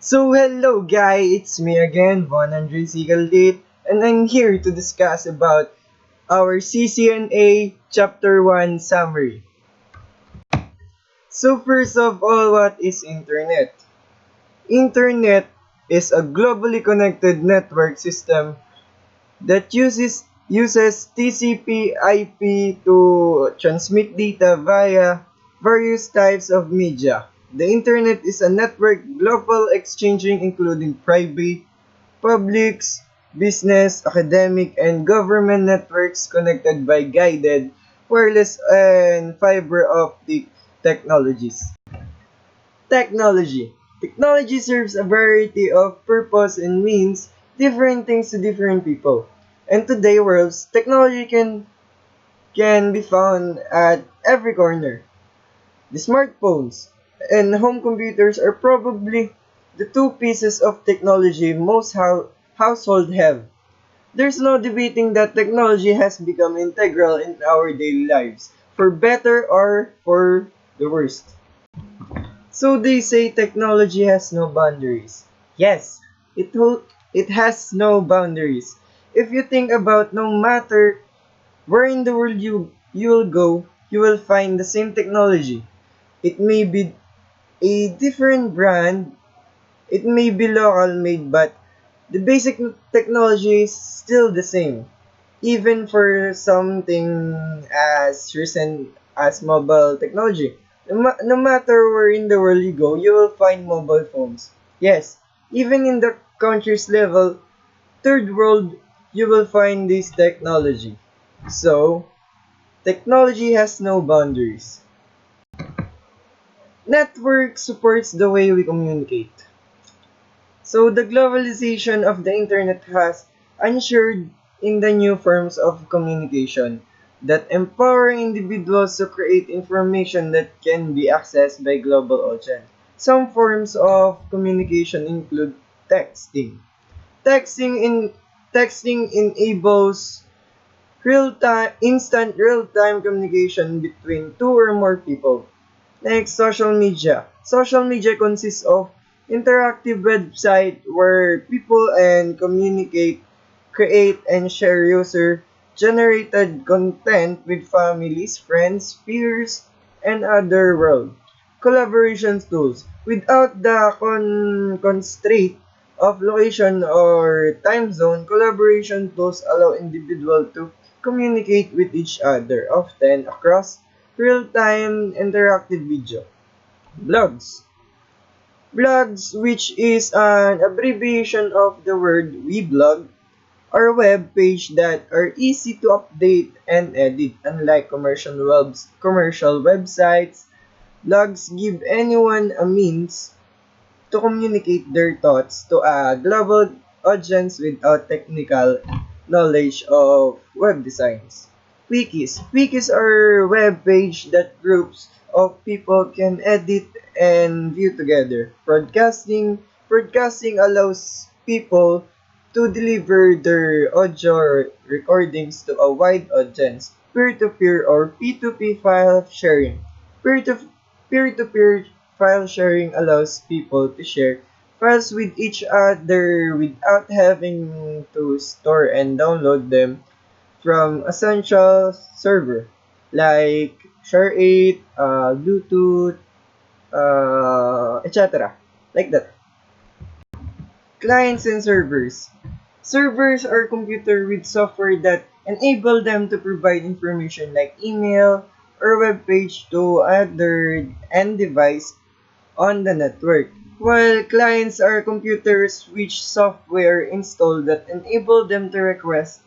So hello guys, it's me again, Vhon Caldit, and I'm here to discuss about our CCNA Chapter 1 summary. So first of all, what is Internet? Internet is a globally connected network system that uses TCP/IP to transmit data via various types of media. The internet is a network global exchanging including private, publics, business, academic, and government networks connected by guided, wireless, and fiber optic technologies. Technology. Technology serves a variety of purpose and means different things to different people. In today's world, technology can be found at every corner. The smartphones and home computers are probably the two pieces of technology most households have. There's no debating that technology has become integral in our daily lives, for better or for the worst. So they say technology has no boundaries. Yes, it has no boundaries. If you think about no matter where in the world you will go, you will find the same technology. It may be a different brand, it may be local made, but the basic technology is still the same. Even for something as recent as mobile technology. No matter where in the world you go, you will find mobile phones. Yes, even in the country's level, third world, you will find this technology. So, technology has no boundaries. Network supports the way we communicate. So the globalization of the internet has ushered in the new forms of communication that empower individuals to create information that can be accessed by global audience. Some forms of communication include texting. Texting in Texting enables instant real-time communication between two or more people. Next, social media. Social media consists of interactive website where people and communicate, create, and share user-generated content with families, friends, peers, and other world. Collaboration tools. Without the constraint of location or time zone, collaboration tools allow individuals to communicate with each other, often across real-time interactive video. Blogs. Blogs, which is an abbreviation of the word weblog, are web pages that are easy to update and edit. Unlike commercial websites, blogs give anyone a means to communicate their thoughts to a global audience without technical knowledge of web designs. Wikis are web pages that groups of people can edit and view together. Broadcasting allows people to deliver their audio recordings to a wide audience. Peer-to-peer or P2P file sharing. Peer to Peer-to-peer file sharing allows people to share files with each other without having to store and download them from a central server like Share8, Bluetooth, etc. Like that. Clients and servers. Servers are computers with software that enable them to provide information like email or web page to other end device on the network. While clients are computers which software installed that enable them to request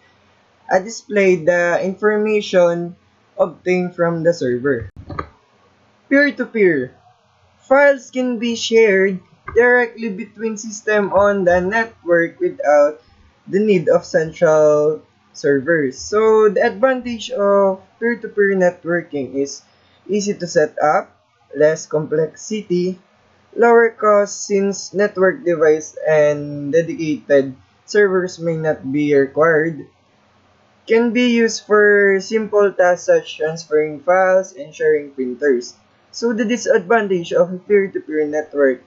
a display the information obtained from the server. Peer-to-peer. Files can be shared directly between systems on the network without the need of central servers. So the advantage of peer-to-peer networking is easy to set up, less complexity, lower cost since network device and dedicated servers may not be required, can be used for simple tasks such transferring files and sharing printers. So the disadvantage of a peer-to-peer network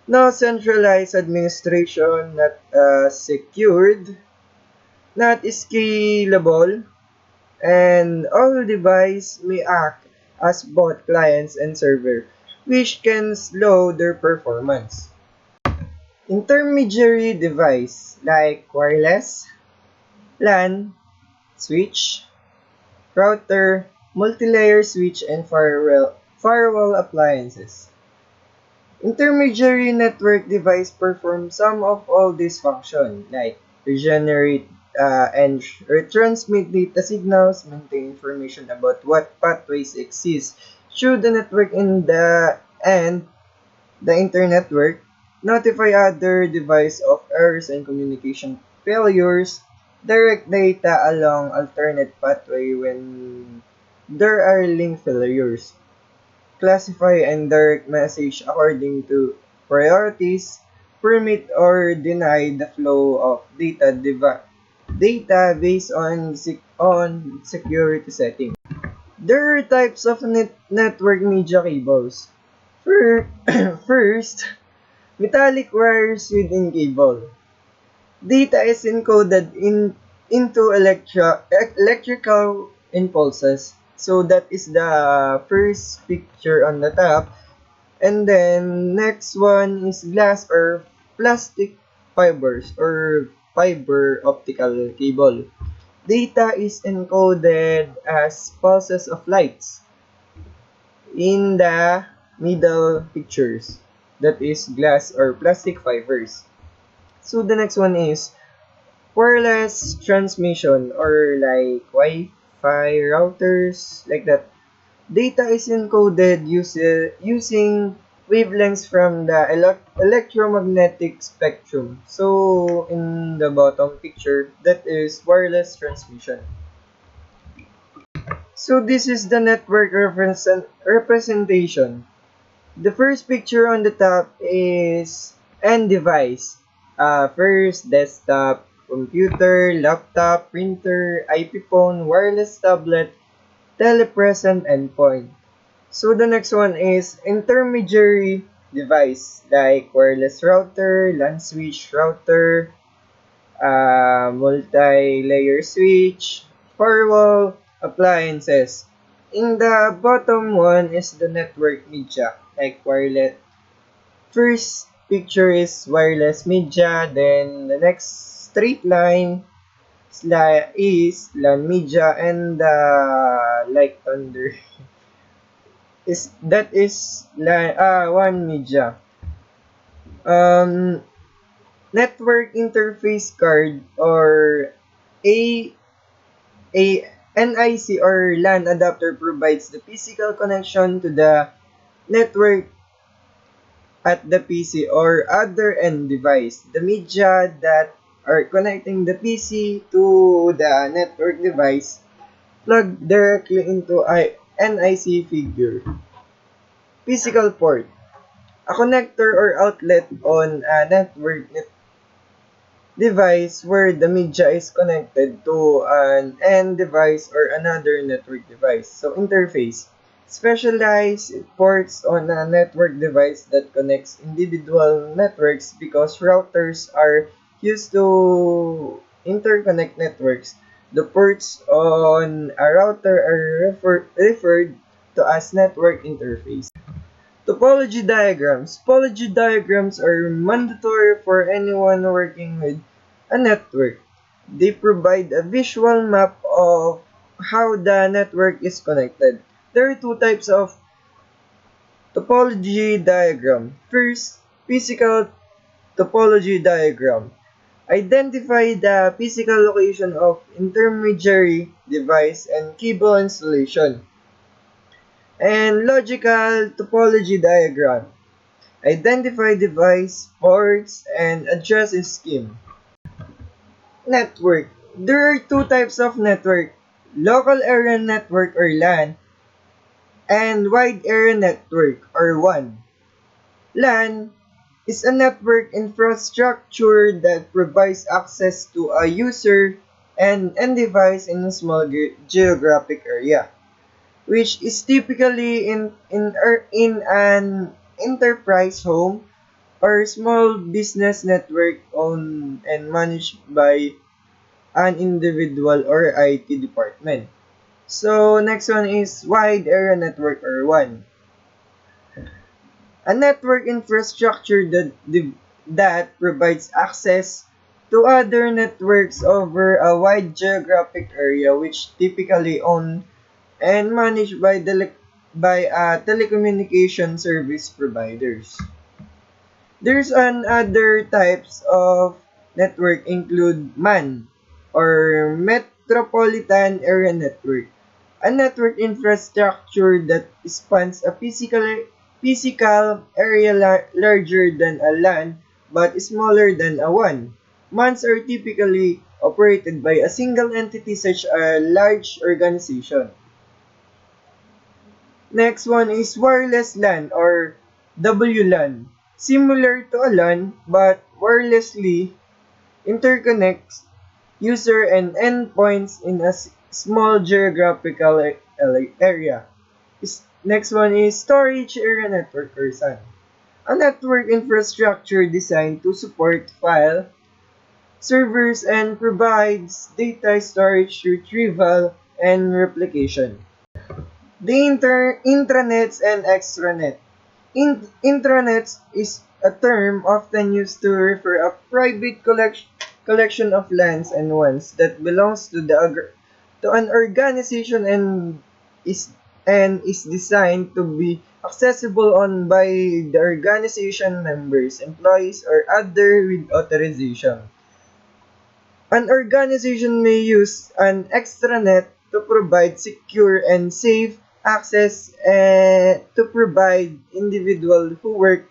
No centralized administration, not secured, not scalable, and all device may act as both clients and server, which can slow their performance. Intermediary device like wireless, LAN, switch, router, multi-layer switch, and firewall appliances. Intermediary network device perform some of all these functions, like regenerate and retransmit data signals, maintain information about what pathways exist through the network in the internetwork, notify other device of errors and communication failures, direct data along alternate pathway when there are link failures, classify and direct message according to priorities, permit or deny the flow of data based on security setting. There are types of network media cables. Fir- First, metallic wires within cable. Data is encoded into electrical impulses. So that is the first picture on the top. And then next one is glass or plastic fibers or fiber optical cable. Data is encoded as pulses of lights in the middle pictures. That is glass or plastic fibers. So the next one is wireless transmission or like Wi-Fi routers like that. Data is encoded using wavelengths from the electromagnetic spectrum. So in the bottom picture, that is wireless transmission. So this is the network representation. The first picture on the top is end device. First, desktop, computer, laptop, printer, IP phone, wireless tablet, telepresent endpoint. So the next one is intermediary device like wireless router, LAN switch router, multi-layer switch, firewall, appliances. In the bottom one is the network media like wireless. First picture is wireless media, then the next straight line is LAN media, and the like thunder is one media. Um, Network interface card or a a NIC or LAN adapter provides the physical connection to the network at the PC or other end device. The media that are connecting the PC to the network device plug directly into a NIC figure. Physical port. A connector or outlet on a network device where the media is connected to an end device or another network device. So interface. Specialized ports on a network device that connects individual networks because routers are used to interconnect networks. The ports on a router are referred to as network interface. Topology diagrams. Topology diagrams are mandatory for anyone working with a network. They provide a visual map of how the network is connected. There are two types of topology diagram. First, physical topology diagram. Identify the physical location of intermediary device and cable installation. And logical topology diagram. Identify device, ports, and address scheme. Network. There are two types of network. Local area network or LAN and wide area network or WAN. LAN is a network infrastructure that provides access to a user and end device in a small geographic area, which is typically in an enterprise home or small business network owned and managed by an individual or IT department. So next one is wide area network or WAN. A network infrastructure that provides access to other networks over a wide geographic area which typically owned and managed by telecommunication service providers. There's another types of network include MAN or Metropolitan Area Network, a network infrastructure that spans a physical area larger than a LAN but smaller than a WAN. MANs are typically operated by a single entity such as a large organization. Next one is wireless LAN or WLAN. Similar to a LAN but wirelessly interconnects user and endpoints in a small geographical area. Next one is storage area network or SAN. A network infrastructure designed to support file servers and provides data storage retrieval and replication. The intranets and extranet. Intranets is a term often used to refer a private collection of lands and ones that belongs to an organization and is designed to be accessible on by the organization members, employees, or other with authorization. An organization may use an extranet to provide secure and safe access to provide individuals who work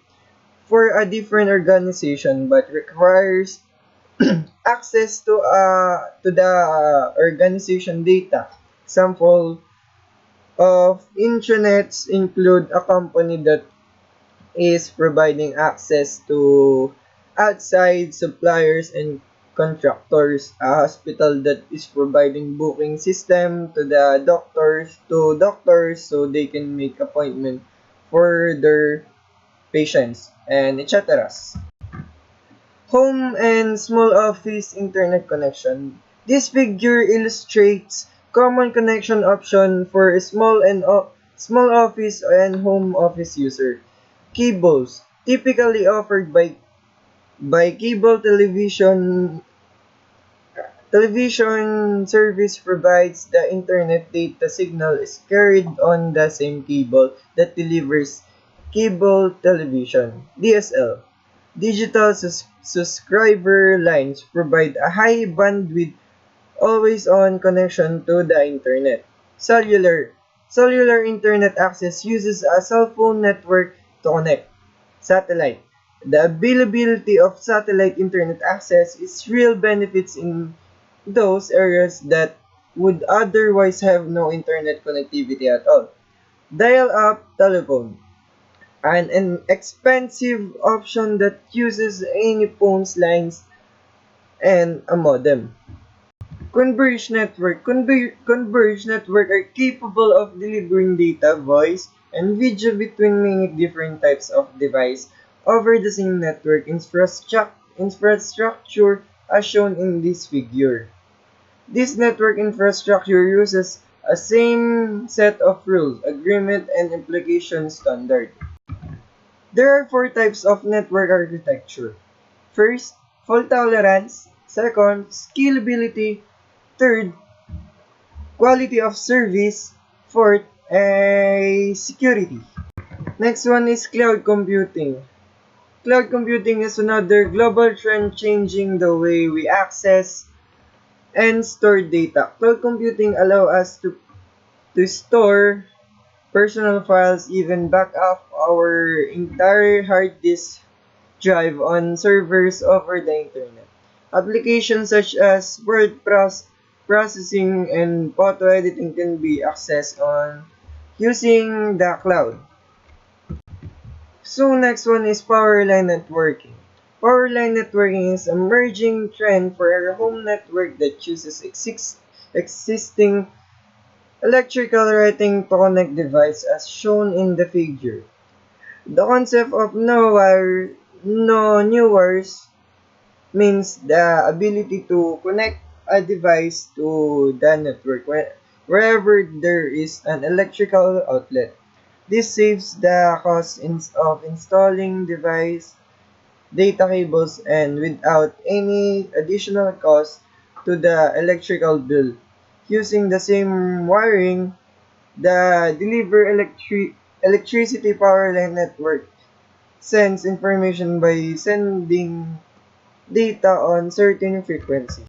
for a different organization but requires access to the organization data. Example of intranets include a company that is providing access to outside suppliers and contractors, a hospital that is providing booking system to doctors so they can make appointment for their patients and etc. Home and small office internet connection. This figure illustrates common connection option for a small office and home office user. Cables, typically offered by cable television service provides the internet data signal is carried on the same cable that delivers cable television. DSL. Digital subscriber lines provide a high bandwidth always-on connection to the internet. Cellular. Cellular internet access uses a cell phone network to connect. Satellite. The availability of satellite internet access is real benefits in those areas that would otherwise have no internet connectivity at all. Dial-up telephone. An expensive option that uses any phone's lines and a modem. Converged network. Converged network are capable of delivering data, voice, and video between many different types of device over the same network infrastructure as shown in this figure. This network infrastructure uses a same set of rules, agreement, and application standard. There are four types of network architecture. First, fault tolerance. Second, scalability. Third, quality of service. Fourth, security. Next one is cloud computing. Cloud computing is another global trend changing the way we access and store data. Cloud computing allows us to store personal files, even back up our entire hard disk drive on servers over the internet. Applications such as processing and photo editing can be accessed on using the cloud. So next one is power line networking. Power line networking is an emerging trend for a home network that uses existing electrical rating to connect device as shown in the figure. The concept of No, new wires means the ability to connect a device to the network wherever there is an electrical outlet. This saves the cost of installing device data cables and without any additional cost to the electrical bill. Using the same wiring, the electricity power line network sends information by sending data on certain frequency.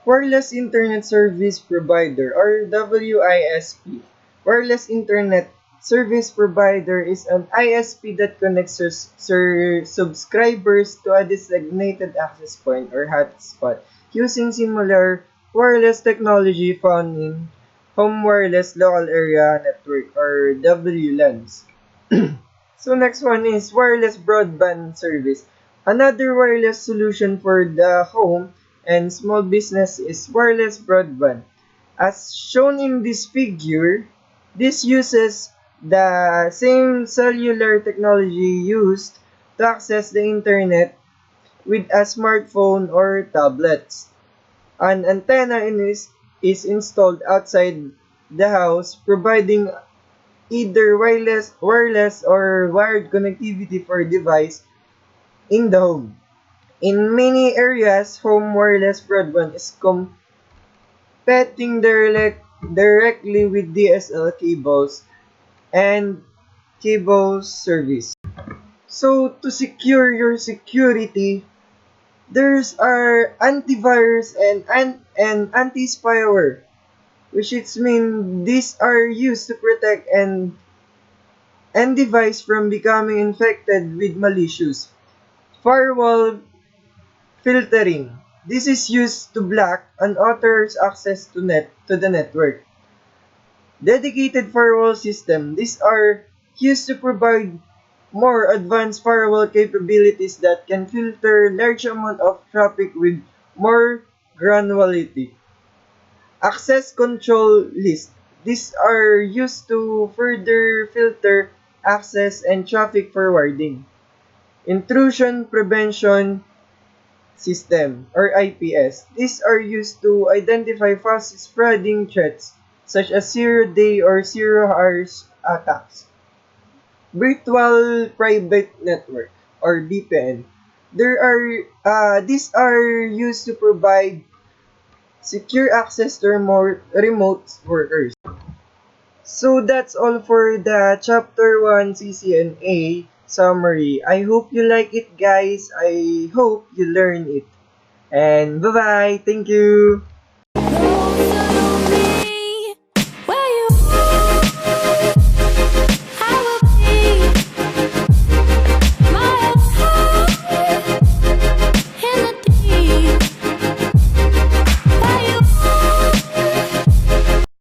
Wireless Internet Service Provider or WISP. Wireless Internet Service Provider is an ISP that connects subscribers to a designated access point or hotspot using similar wireless technology found in Home Wireless Local Area Network or WLANs. So next one is wireless broadband service. Another wireless solution for the home and small business is wireless broadband. As shown in this figure, this uses the same cellular technology used to access the internet with a smartphone or tablets. An antenna is installed outside the house, providing either wireless or wired connectivity for device in the home. In many areas, home wireless broadband is competing directly with DSL cables and cable service. So to secure your security, there's our antivirus and anti-spyware, which it means these are used to protect and device from becoming infected with malicious. Firewall filtering. This is used to block unauthorized access to the network. Dedicated firewall system. These are used to provide more advanced firewall capabilities that can filter large amount of traffic with more granularity. Access control list. These are used to further filter access and traffic forwarding. Intrusion prevention system or IPS. These are used to identify fast spreading threats such as zero-day or zero-hours attacks. Virtual private network or VPN. These are used to provide secure access to remote workers. So that's all for the chapter 1 CCNA summary. I hope you like it, guys. I hope you learn it. And bye-bye. Thank you.